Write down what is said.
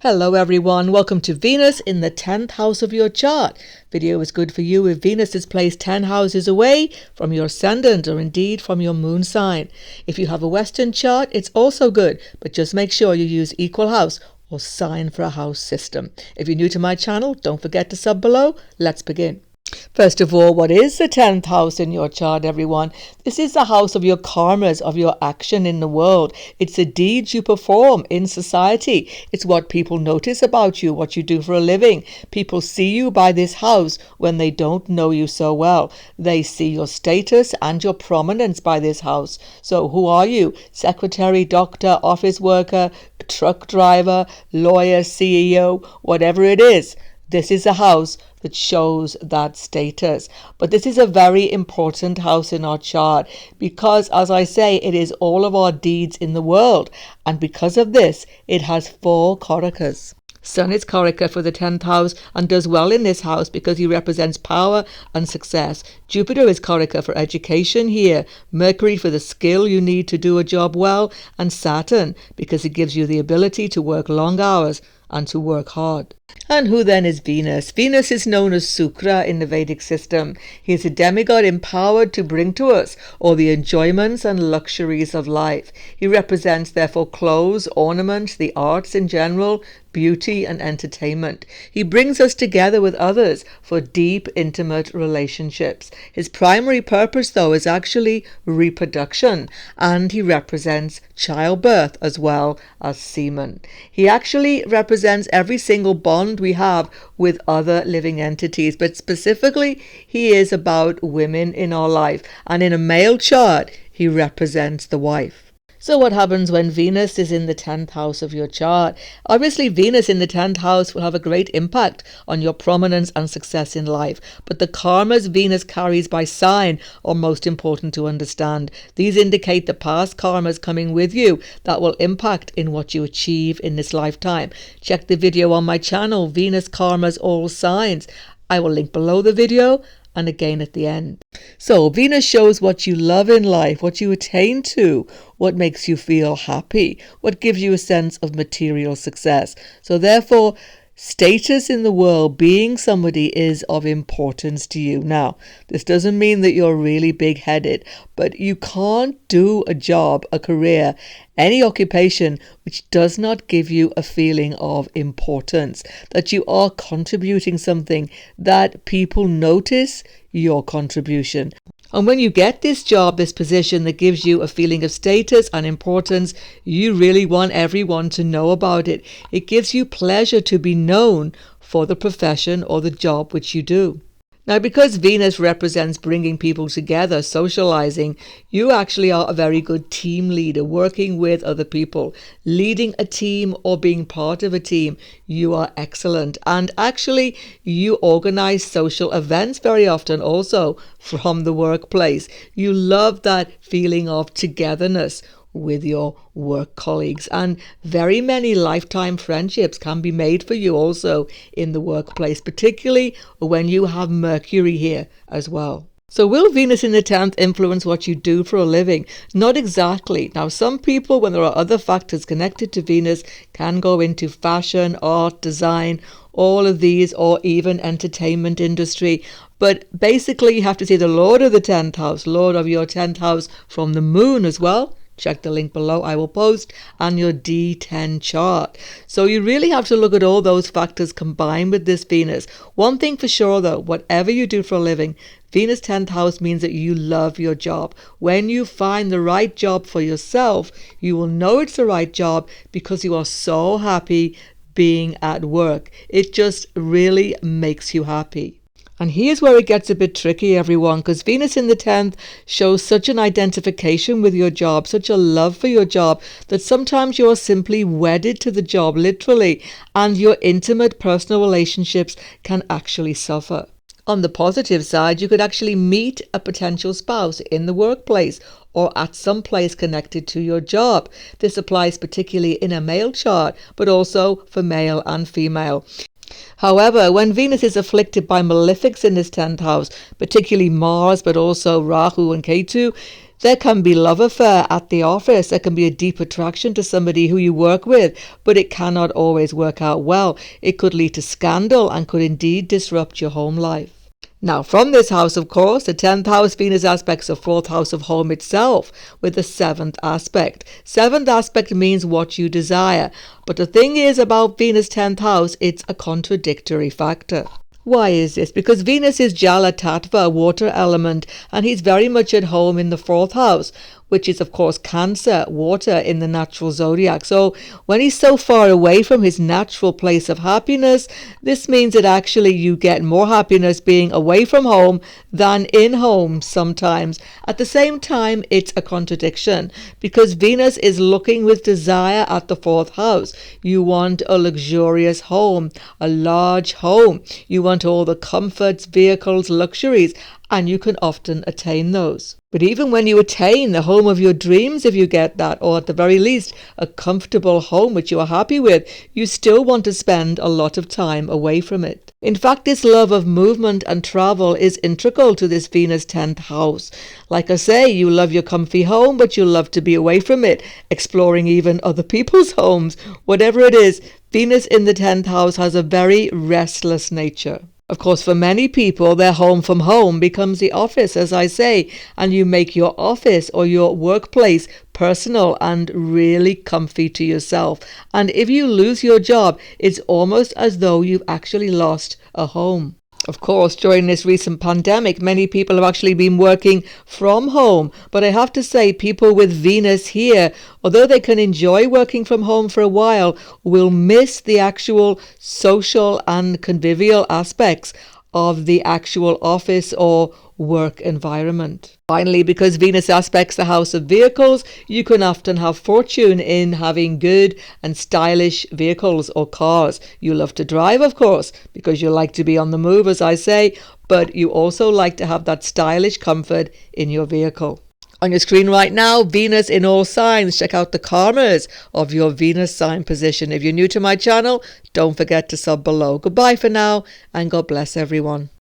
Hello everyone, welcome to Venus in the 10th house of your chart. Video is good for you if Venus is placed 10 houses away from your ascendant or indeed from your moon sign. If you have a Western chart, it's also good, but just make sure you use equal house or sign for a house system. If you're new to my channel, don't forget to sub below. Let's begin. First of all, what is the 10th house in your chart, everyone? This is the house of your karmas, of your action in the world. It's the deeds you perform in society. It's what people notice about you, what you do for a living. People see you by this house when they don't know you so well. They see your status and your prominence by this house. So who are you? Secretary, doctor, office worker, truck driver, lawyer, CEO, whatever it is. This is a house that shows that status. But this is a very important house in our chart because, as I say, it is all of our deeds in the world. And because of this, it has 4 karakas. Sun is karaka for the 10th house and does well in this house because he represents power and success. Jupiter is karaka for education here, Mercury for the skill you need to do a job well, and Saturn because it gives you the ability to work long hours and to work hard. And who then is Venus? Venus is known as Sukra in the Vedic system. He is a demigod empowered to bring to us all the enjoyments and luxuries of life. He represents therefore clothes, ornaments, the arts in general, beauty and entertainment. He brings us together with others for deep, intimate relationships. His primary purpose, though, is actually reproduction, and he represents childbirth as well as semen. He actually represents every single bond we have with other living entities, but specifically he is about women in our life, and in a male chart he represents the wife. So what happens when Venus is in the 10th house of your chart? Obviously, Venus in the 10th house will have a great impact on your prominence and success in life. But the karmas Venus carries by sign are most important to understand. These indicate the past karmas coming with you that will impact in what you achieve in this lifetime. Check the video on my channel, Venus Karmas All Signs. I will link below the video and again at the end. So Venus shows what you love in life, what you attain to, what makes you feel happy, what gives you a sense of material success. So therefore, status in the world, being somebody, is of importance to you. Now, this doesn't mean that you're really big-headed, but you can't do a job, a career, any occupation which does not give you a feeling of importance, that you are contributing something, that people notice your contribution. And when you get this job, this position that gives you a feeling of status and importance, you really want everyone to know about it. It gives you pleasure to be known for the profession or the job which you do. Now, because Venus represents bringing people together, socializing, you actually are a very good team leader, working with other people, leading a team or being part of a team. You are excellent. And actually, you organize social events very often also from the workplace. You love that feeling of togetherness with your work colleagues, and very many lifetime friendships can be made for you also in the workplace, particularly when you have Mercury here as well. So will Venus in the 10th influence what you do for a living? Not exactly. Now, some people, when there are other factors connected to Venus, can go into fashion, art, design, all of these, or even entertainment industry. But basically, you have to see the Lord of the 10th house, Lord of your 10th house from the moon as well. Check the link below, I will post, and your D10 chart. So you really have to look at all those factors combined with this Venus. One thing for sure though, whatever you do for a living, Venus 10th house means that you love your job. When you find the right job for yourself, you will know it's the right job because you are so happy being at work. It just really makes you happy. And here's where it gets a bit tricky, everyone, because Venus in the 10th shows such an identification with your job, such a love for your job, that sometimes you are simply wedded to the job, literally, and your intimate personal relationships can actually suffer. On the positive side, you could actually meet a potential spouse in the workplace or at some place connected to your job. This applies particularly in a male chart, but also for male and female. However, when Venus is afflicted by malefics in this 10th house, particularly Mars, but also Rahu and Ketu, There can be love affair at the office. There can be a deep attraction to somebody who you work with, but it cannot always work out well. It could lead to scandal and could indeed disrupt your home life. Now, from this house, of course, the 10th house, Venus aspects the 4th house of home itself with the 7th aspect. 7th aspect means what you desire. But the thing is about Venus 10th house, it's a contradictory factor. Why is this? Because Venus is Jala Tattva, water element, and he's very much at home in the 4th house, which is, of course, Cancer, water in the natural zodiac. So when he's so far away from his natural place of happiness, this means that actually you get more happiness being away from home than in home sometimes. At the same time, it's a contradiction because Venus is looking with desire at the 4th house. You want a luxurious home, a large home. You want all the comforts, vehicles, luxuries, and you can often attain those. But even when you attain the home of your dreams, if you get that, or at the very least a comfortable home which you are happy with, you still want to spend a lot of time away from it. In fact, this love of movement and travel is integral to this Venus 10th house. Like I say, you love your comfy home, but you love to be away from it, exploring even other people's homes. Whatever it is, Venus in the 10th house has a very restless nature. Of course, for many people, their home from home becomes the office, as I say, and you make your office or your workplace personal and really comfy to yourself. And if you lose your job, it's almost as though you've actually lost a home. Of course, during this recent pandemic, many people have actually been working from home. But I have to say, people with Venus here, although they can enjoy working from home for a while, will miss the actual social and convivial aspects of the actual office or work environment. Finally, because Venus aspects the house of vehicles, you can often have fortune in having good and stylish vehicles or cars. You love to drive, of course, because you like to be on the move, as I say, but you also like to have that stylish comfort in your vehicle. On your screen right now, Venus in all signs. Check out the karmas of your Venus sign position. If you're new to my channel, don't forget to sub below. Goodbye for now, and God bless everyone.